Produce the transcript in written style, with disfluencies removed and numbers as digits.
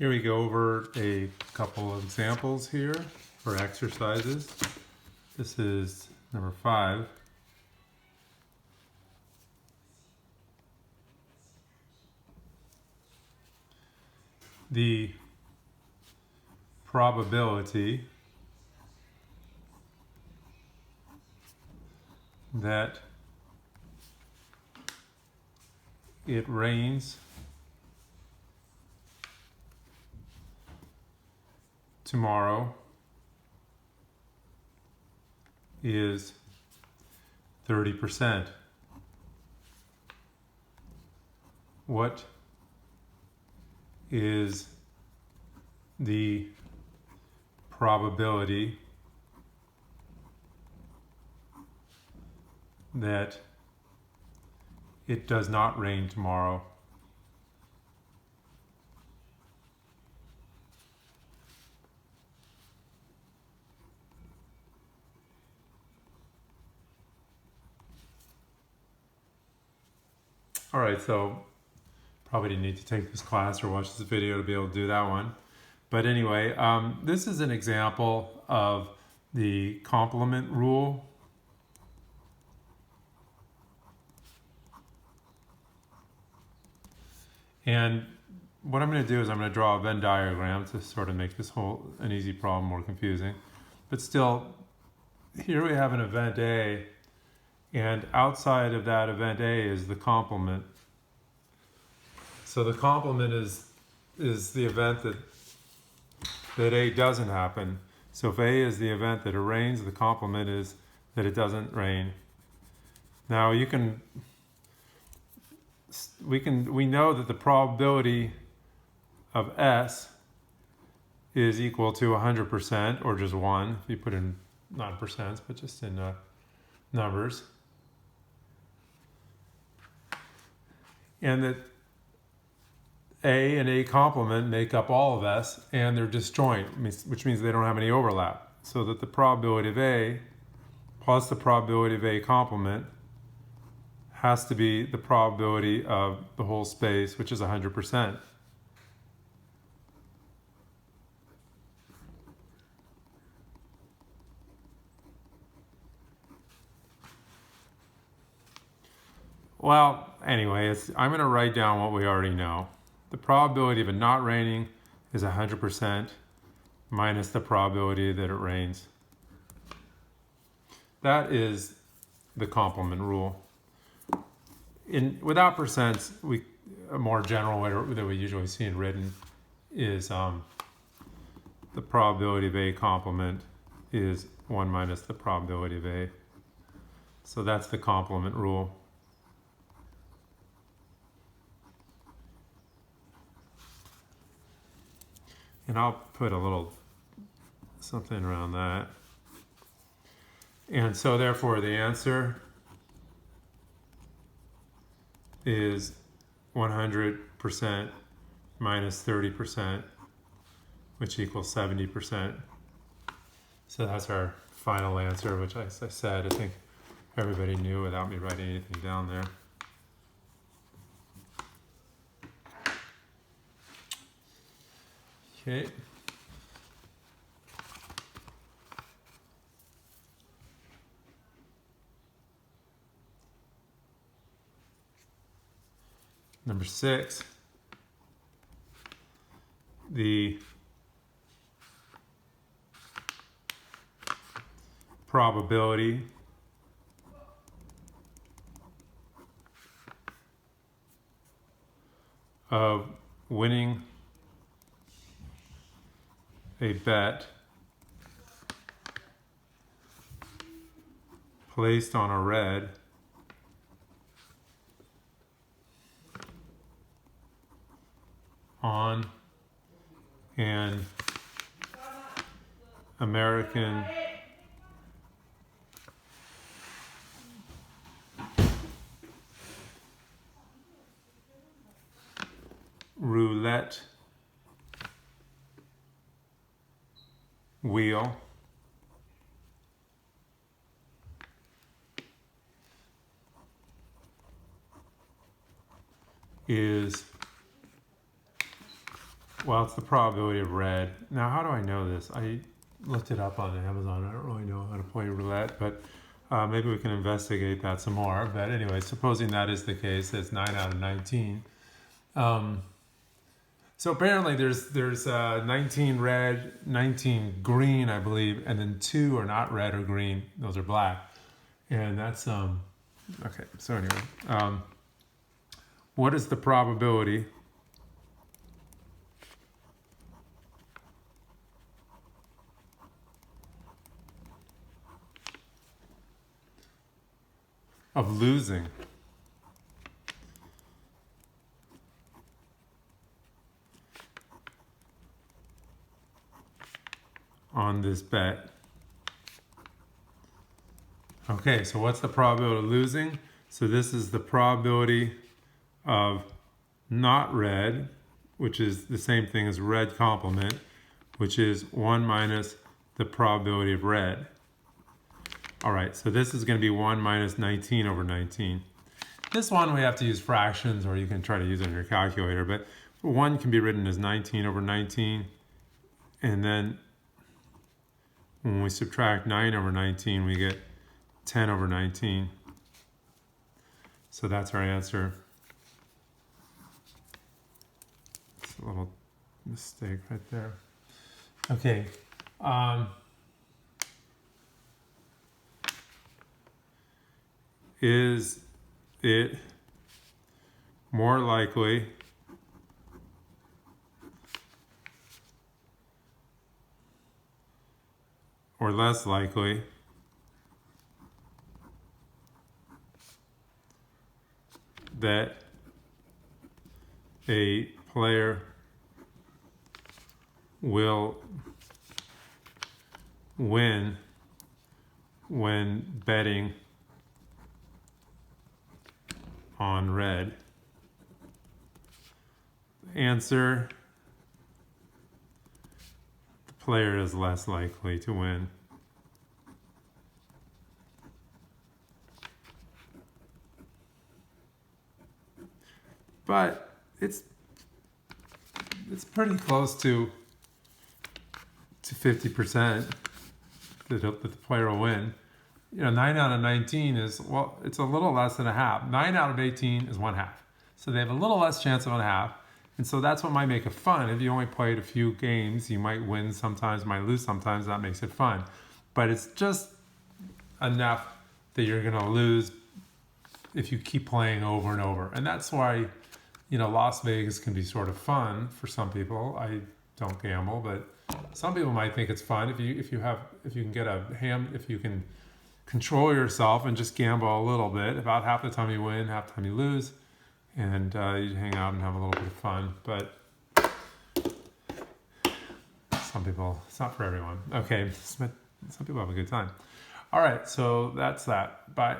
Here we go over a couple of examples here for exercises. This is number 5. The probability that it rains tomorrow is 30%. What is the probability that it does not rain tomorrow? All right, so probably didn't need to take this class or watch this video to be able to do that one. But anyway, this is an example of the complement rule. And what I'm going to do is I'm going to draw a Venn diagram to sort of make this an easy problem more confusing. But still, here we have an event A, and outside of that event A is the complement. So the complement is the event that A doesn't happen. So if A is the event that it rains, the complement is that it doesn't rain. Now we know that the probability of S is equal to 100%, or just 1 if you put in not percents but just in numbers, and that A and A complement make up all of S, and they're disjoint, which means they don't have any overlap. So that the probability of A plus the probability of A complement has to be the probability of the whole space, which is 100%. Well, anyway, I'm going to write down what we already know. The probability of it not raining is 100% minus the probability that it rains. That is the complement rule. Without percents, a more general way that we usually see in written is the probability of A complement is 1 minus the probability of A. So that's the complement rule. And I'll put a little something around that. And so therefore the answer is 100% minus 30%, which equals 70%. So that's our final answer, which I said, I think everybody knew without me writing anything down there. Okay. Number 6, the probability of winning a bet placed on a red on an American roulette wheel is Well, it's the probability of red. Now, how do I know this? I looked it up on Amazon. I don't really know how to play roulette, but maybe we can investigate that some more. But anyway, supposing that is the case, it's 9 out of 19. So apparently there's 19 red, 19 green, I believe, and then 2 are not red or green. Those are black. And that's, okay, so anyway, what is the probability of losing on this bet? Okay, so what's the probability of losing? So this is the probability of not red, which is the same thing as red complement, which is 1 minus the probability of red. All right, so this is going to be 1 minus 19 over 19. This one we have to use fractions, or you can try to use it in your calculator, but 1 can be written as 19 over 19, and then when we subtract 9 over 19, we get 10 over 19. So that's our answer. It's a little mistake right there. Okay. Is it more likely or less likely that a player will win when betting on red? Answer: the player is less likely to win. But it's pretty close to 50% that the player will win. You know, 9 out of 19 is, well, it's a little less than a half. 9 out of 18 is 1/2. So they have a little less chance of 1/2. And so that's what might make it fun. If you only played a few games, you might win sometimes, might lose sometimes. That makes it fun. But it's just enough that you're going to lose if you keep playing over and over. And that's why, you know, Las Vegas can be sort of fun for some people. I don't gamble, but some people might think it's fun if you can control yourself and just gamble a little bit. About half the time you win, half the time you lose, and you hang out and have a little bit of fun. But some people, it's not for everyone. Okay, some people have a good time. All right, so that's that. Bye.